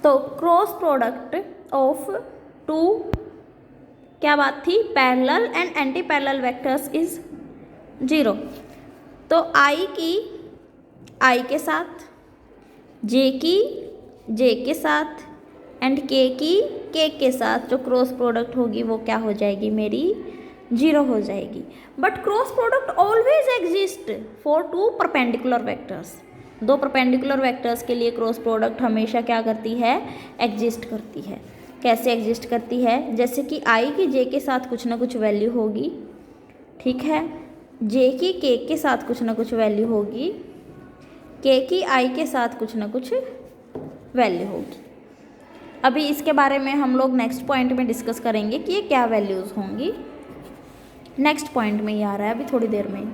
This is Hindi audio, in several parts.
तो क्रॉस प्रोडक्ट ऑफ टू क्या बात थी, parallel and anti parallel vectors is 0। तो आई की आई के साथ, जे की जे के साथ एंड के की के के साथ जो क्रॉस प्रोडक्ट होगी वो क्या हो जाएगी मेरी, 0 हो जाएगी। But cross product always exist for two perpendicular vectors. दो परपेंडिकुलर वेक्टर्स के लिए क्रॉस प्रोडक्ट हमेशा क्या करती है, एग्जिस्ट करती है। कैसे एग्जिस्ट करती है, जैसे कि आई की जे के साथ कुछ ना कुछ वैल्यू होगी, ठीक है, जे की के के साथ कुछ ना कुछ वैल्यू होगी, के की आई के साथ कुछ ना कुछ वैल्यू होगी। अभी इसके बारे में हम लोग नेक्स्ट पॉइंट में डिस्कस करेंगे कि ये क्या वैल्यूज़ होंगी। नेक्स्ट पॉइंट में ही आ रहा है अभी थोड़ी देर में ही।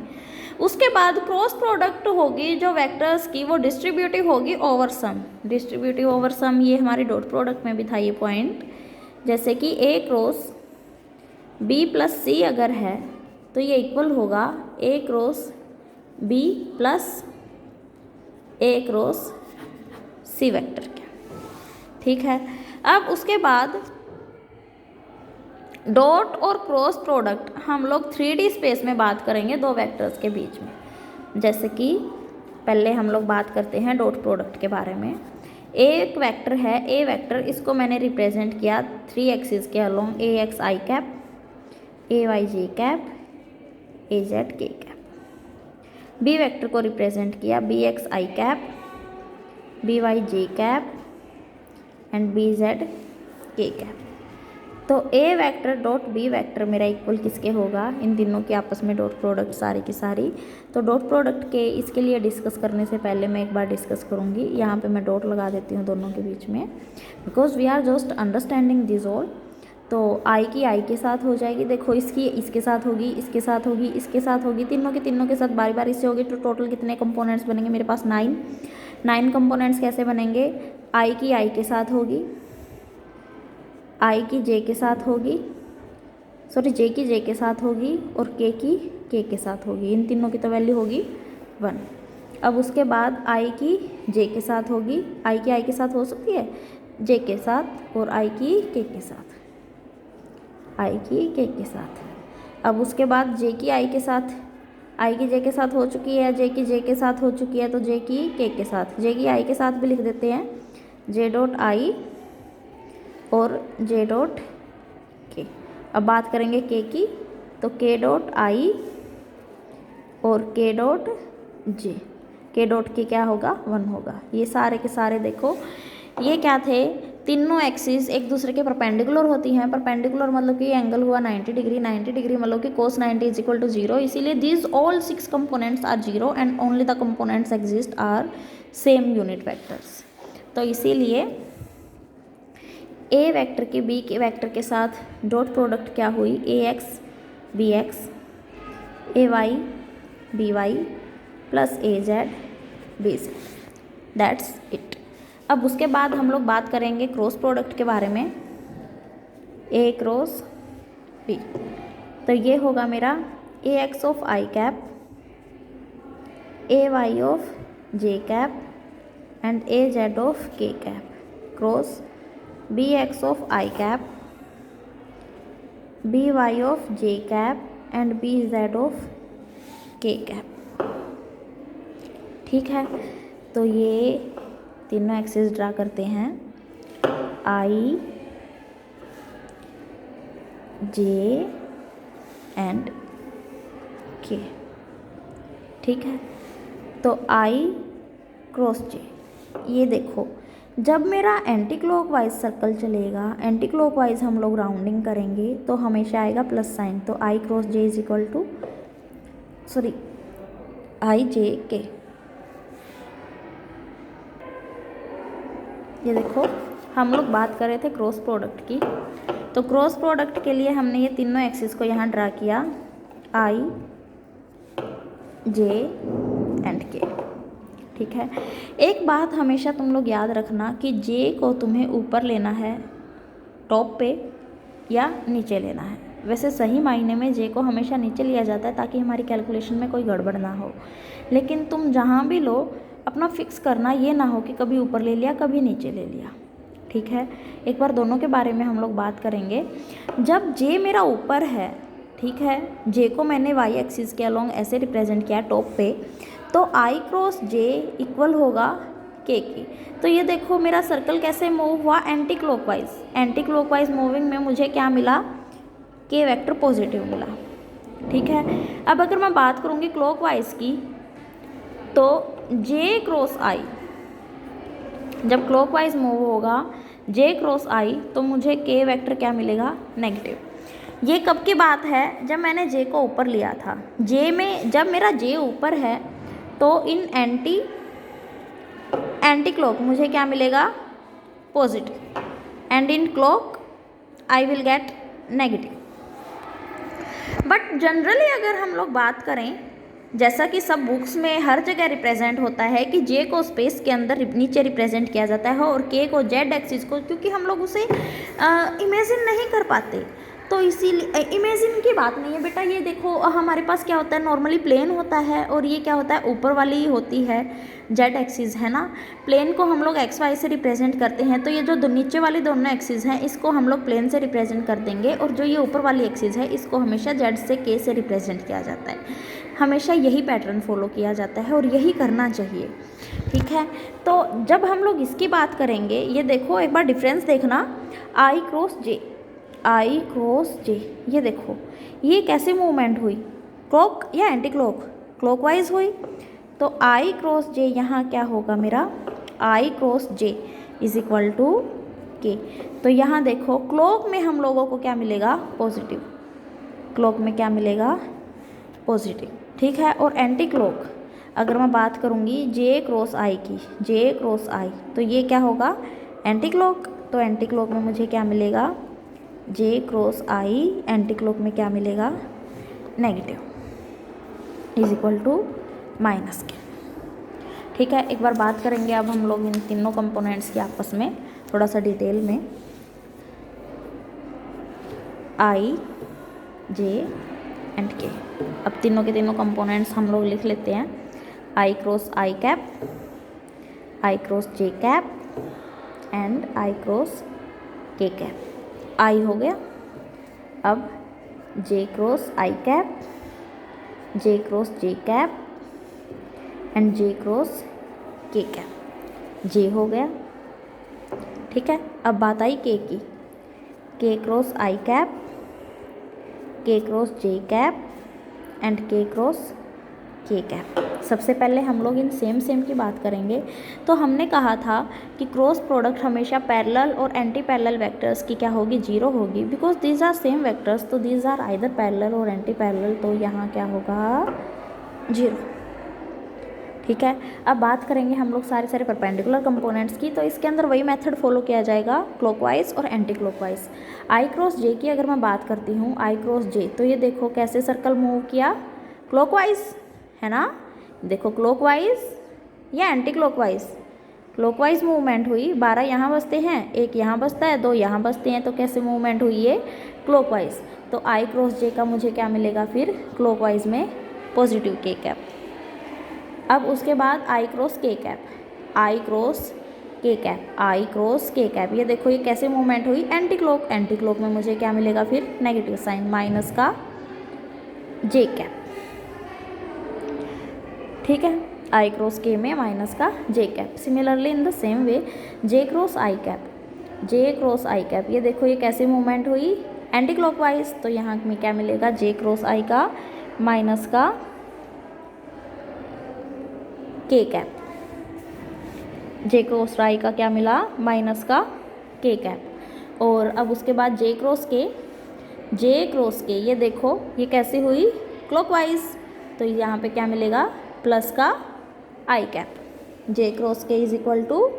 उसके बाद क्रॉस प्रोडक्ट होगी जो वेक्टर्स की, वो डिस्ट्रीब्यूटिव होगी over sum. Distributive over sum ये हमारे डॉट प्रोडक्ट में भी था ये पॉइंट। जैसे कि ए क्रॉस बी प्लस सी अगर है तो ये इक्वल होगा ए क्रॉस बी प्लस ए क्रॉस सी वेक्टर के, ठीक है। अब उसके बाद डॉट और क्रॉस प्रोडक्ट हम लोग 3D स्पेस में बात करेंगे दो वेक्टर्स के बीच में। जैसे कि पहले हम लोग बात करते हैं डॉट प्रोडक्ट के बारे में। एक वेक्टर है ए वेक्टर, इसको मैंने रिप्रेजेंट किया 3 एक्सिस के along, A x i cap, A y j cap, A z k cap. B vector को रिप्रेजेंट किया B x i cap, B y j cap and B z k cap. तो A vector dot B vector मेरा इक्वल किसके होगा, इन तीनों के आपस में डॉट प्रोडक्ट सारी की सारी। तो डॉट प्रोडक्ट के इसके लिए डिस्कस करने से पहले मैं एक बार डिस्कस करूँगी। यहाँ पे मैं डॉट लगा देती हूँ दोनों के बीच में, because we are just understanding this all. तो आई की आई के साथ हो जाएगी, देखो इसकी इसके साथ होगी, इसके साथ होगी, इसके साथ होगी, तीनों के साथ बारी बारी से होगी। तो टोटल कितने कंपोनेंट्स बनेंगे मेरे पास, 9 कंपोनेंट्स कैसे बनेंगे, आई की आई के साथ होगी, आई की जे के साथ होगी, सॉरी जे की जे के साथ होगी और के की के साथ होगी। इन तीनों की तो वैल्यू होगी 1। अब उसके बाद आई की जे के साथ होगी, आई की आई के साथ हो सकती है जे के साथ, और आई की के साथ, आई की के साथ। अब उसके बाद जे की आई के साथ, आई की जे के साथ हो चुकी है, जे की जे के साथ हो चुकी है, तो जे की के साथ, जे की आई के साथ भी लिख देते हैं, जे डॉट आई और जे डॉट के। अब बात करेंगे के की, तो के डॉट आई और के डॉट जे, के डॉट के क्या होगा, 1 होगा। ये सारे के सारे देखो ये क्या थे, तीनों एक्सिस एक दूसरे के परपेंडिकुलर होती हैं। परपेंडिकुलर मतलब कि एंगल हुआ 90 डिग्री, 90 डिग्री मतलब कि cos 90 इज इक्वल टू 0। इसीलिए these all 6 components are 0 and only the components exist are same unit vectors. तो इसीलिए ए वेक्टर के बी के वेक्टर के साथ डॉट प्रोडक्ट क्या हुई, A X B X, A Y B Y plus A Z B Z, that's it. अब उसके बाद हम लोग बात करेंगे क्रॉस प्रोडक्ट के बारे में, ए क्रॉस बी। तो ये होगा मेरा A X of I cap, A Y of J cap and A Z of K cap, cross B X of I cap, B Y of J cap and B Z of K cap, ठीक है। तो ये तीनों एक्सिस ड्रा करते हैं, आई जे एंड के, ठीक है। तो आई क्रॉस जे, ये देखो जब मेरा एंटी क्लॉकवाइज सर्कल चलेगा, एंटी क्लॉकवाइज हम लोग राउंडिंग करेंगे तो हमेशा आएगा प्लस साइन। तो I cross J is equal to, sorry I J K. ये देखो हम लोग बात कर रहे थे क्रॉस प्रोडक्ट की, तो क्रॉस प्रोडक्ट के लिए हमने ये तीनों एक्सिस को यहाँ ड्रा किया, आई जे एंड के, ठीक है। एक बात हमेशा तुम लोग याद रखना कि जे को तुम्हें ऊपर लेना है टॉप पे या नीचे लेना है। वैसे सही मायने में जे को हमेशा नीचे लिया जाता है ताकि हमारी कैलकुलेशन में कोई गड़बड़ ना हो, लेकिन तुम जहाँ भी लो अपना फिक्स करना, ये ना हो कि कभी ऊपर ले लिया कभी नीचे ले लिया, ठीक है। एक बार दोनों के बारे में हम लोग बात करेंगे। जब जे मेरा ऊपर है, ठीक है, जे को मैंने वाई एक्सिस के अलोंग ऐसे रिप्रेजेंट किया टॉप पे, तो आई क्रॉस जे इक्वल होगा के की। तो ये देखो मेरा सर्कल कैसे मूव हुआ, anti clockwise. Anti clockwise moving में मुझे क्या मिला, के वेक्टर पॉजिटिव मिला, ठीक है। अब अगर मैं बात करूँगी क्लॉकवाइज की, तो जे क्रॉस आई, जब क्लॉकवाइज मूव होगा जे क्रॉस आई, तो मुझे के वेक्टर क्या मिलेगा, नेगेटिव। ये कब की बात है, जब मैंने जे को ऊपर लिया था। जे में जब मेरा जे ऊपर है, तो इन एंटी क्लॉक मुझे क्या मिलेगा, positive, and in clock I will get negative. But generally अगर हम लोग बात करें, जैसा कि सब बुक्स में हर जगह रिप्रेजेंट होता है कि जे को स्पेस के अंदर नीचे रिप्रेजेंट किया जाता है और के को जेड एक्सिस को, क्योंकि हम लोग उसे इमेजिन नहीं कर पाते, तो इसीलिए इमेजिन की बात नहीं है बेटा। ये देखो हमारे पास क्या होता है, नॉर्मली प्लेन होता है और ये क्या होता है, ऊपर वाली ही होती है जेड एक्सिस, है ना। प्लेन को हम लोग एक्स वाई से रिप्रेजेंट करते हैं, तो ये जो नीचे वाली दोनों एक्सिस हैं इसको हम लोग प्लेन से रिप्रेजेंट कर देंगे, और जो ये ऊपर वाली एक्सिस है इसको हमेशा जेड से के से रिप्रेजेंट किया जाता है। हमेशा यही पैटर्न फॉलो किया जाता है और यही करना चाहिए, ठीक है। तो जब हम लोग इसकी बात करेंगे, ये देखो एक बार डिफरेंस देखना, आई क्रॉस जे, आई क्रॉस जे, ये देखो ये कैसे मूवमेंट हुई, क्लॉक या एंटी क्लॉक, क्लॉकवाइज हुई। तो आई क्रॉस जे यहाँ क्या होगा मेरा, I cross J is equal to K. तो यहाँ देखो क्लॉक में हम लोगों को क्या मिलेगा, पॉजिटिव, क्लॉक में क्या मिलेगा, पॉजिटिव, ठीक है। और एंटी क्लॉक अगर मैं बात करूँगी जे क्रॉस आई की, जे क्रॉस आई, तो ये क्या होगा, एंटी क्लॉक। तो एंटी क्लॉक में मुझे क्या मिलेगा, j cross i, anti clock में क्या मिलेगा, negative is equal to minus k, ठीक है। एक बार बात करेंगे अब हम लोग इन तीनों कंपोनेंट्स की आपस में थोड़ा सा डिटेल में। आई, जे एंड के, अब तीनों के तीनों कंपोनेंट्स हम लोग लिख लेते हैं। I cross I cap, I cross J cap and I cross K cap. I हो गया। अब J cross I cap, J cross J cap and J cross K cap, J हो गया, ठीक है। अब बात आई के की, के क्रॉस आई कैप, के cross J cap and K cross K cap. सबसे पहले हम लोग इन सेम की बात करेंगे। तो हमने कहा था कि क्रॉस प्रोडक्ट हमेशा पैरेलल और एंटी पैरेलल वेक्टर्स की क्या होगी, जीरो होगी, because these are same vectors, तो दीज आर आइदर पैरेलल और एंटी पैरेलल, तो यहाँ क्या होगा, जीरो, ठीक है। अब बात करेंगे हम लोग सारे परपेंडिकुलर कंपोनेंट्स की। तो इसके अंदर वही मेथड फॉलो किया जाएगा, क्लॉकवाइज और एंटी क्लॉकवाइज। आई क्रॉस जे की अगर मैं बात करती हूँ, आई क्रॉस जे, तो ये देखो कैसे सर्कल मूव किया, क्लॉकवाइज, है ना। देखो क्लॉकवाइज या एंटी क्लॉकवाइज, क्लॉकवाइज मूवमेंट हुई, 12 यहाँ बसते हैं, एक यहाँ बसता है, 2 यहाँ बसते हैं, तो कैसे मूवमेंट हुई ये, क्लॉकवाइज। तो आई क्रॉस जे का मुझे क्या मिलेगा फिर, क्लॉकवाइज में पॉजिटिव के कैप। अब उसके बाद आई cross K cap, I cross K cap, I cross K cap, ये देखो ये कैसे मूवमेंट हुई, एंटी क्लॉक, एंटी क्लॉक में मुझे क्या मिलेगा फिर, नेगेटिव साइन, माइनस का जे कैप, ठीक है। आई क्रॉस के में माइनस का J cap. Similarly in the same way J cross I cap, J cross I cap, ये देखो ये कैसे मूवमेंट हुई, एंटी क्लॉकवाइज, तो यहाँ में क्या मिलेगा, जे क्रॉस आई का माइनस का के कैप, जे क्रॉस आई का क्या मिला, माइनस का के कैप। और अब उसके बाद जे क्रॉस के, जे क्रॉस के, ये देखो ये कैसे हुई, क्लॉकवाइज, तो यहाँ पे क्या मिलेगा, प्लस का I cap, J cross K is equal to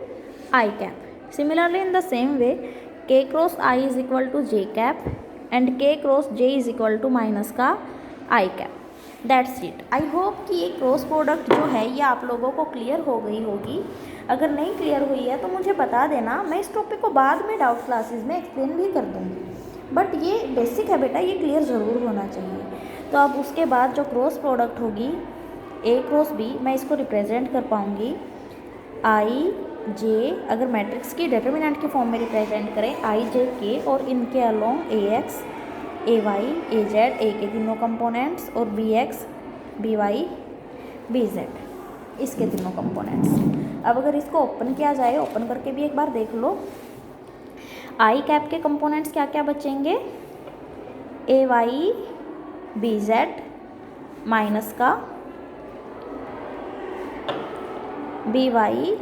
I cap. Similarly in the same way K cross I is equal to J cap and K cross J is equal to minus का I cap. That's it. I hope कि ये क्रॉस प्रोडक्ट जो है ये आप लोगों को क्लियर हो गई होगी। अगर नहीं क्लियर हुई है तो मुझे बता देना, मैं इस टॉपिक को बाद में डाउट क्लासेस में एक्सप्लेन भी कर दूँगी, बट ये बेसिक है बेटा, ये क्लियर ज़रूर होना चाहिए। तो अब उसके बाद जो क्रॉस प्रोडक्ट होगी ए क्रॉस बी, मैं इसको रिप्रेजेंट कर पाऊँगी आई जे अगर मैट्रिक्स की डिटर्मिनेंट की फॉर्म में रिप्रेजेंट करें आई जे के और इनके along A x A y A z A के तीनों कंपोनेंट्स और B x B y B z इसके तीनों कंपोनेंट्स। अब अगर इसको ओपन किया जाए, ओपन करके भी एक बार देख लो, आई कैप के कंपोनेंट्स क्या क्या बचेंगे, A Y B Z minus का बी वाई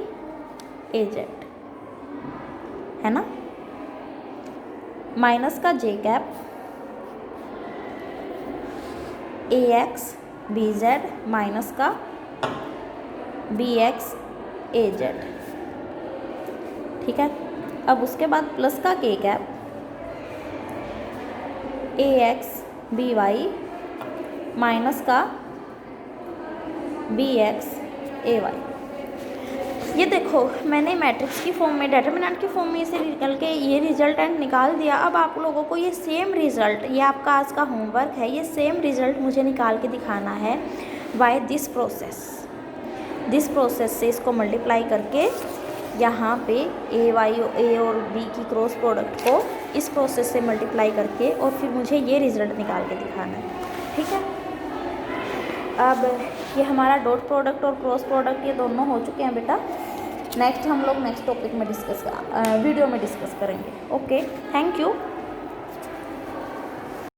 ए जेड, है ना, माइनस का J cap A X B Z minus का बी एक्स ए जेड, ठीक है। अब उसके बाद प्लस का K cap A X B Y minus का बी एक्स ए वाई। ये देखो मैंने मैट्रिक्स की फॉर्म में, डिटर्मिनेंट की फॉर्म में इसे निकल के ये रिजल्टेंट निकाल दिया। अब आप लोगों को ये सेम रिज़ल्ट, ये आपका आज का होमवर्क है, ये सेम रिज़ल्ट मुझे निकाल के दिखाना है by this process. This process से इसको मल्टीप्लाई करके यहाँ पे ए वाई ए और बी की क्रॉस प्रोडक्ट को इस प्रोसेस से मल्टीप्लाई करके और फिर मुझे ये रिज़ल्ट निकाल के दिखाना है, ठीक है। अब ये हमारा डॉट प्रोडक्ट और क्रॉस प्रोडक्ट ये दोनों हो चुके हैं बेटा। नेक्स्ट हम लोग नेक्स्ट टॉपिक में वीडियो में डिस्कस करेंगे। Okay, thank you.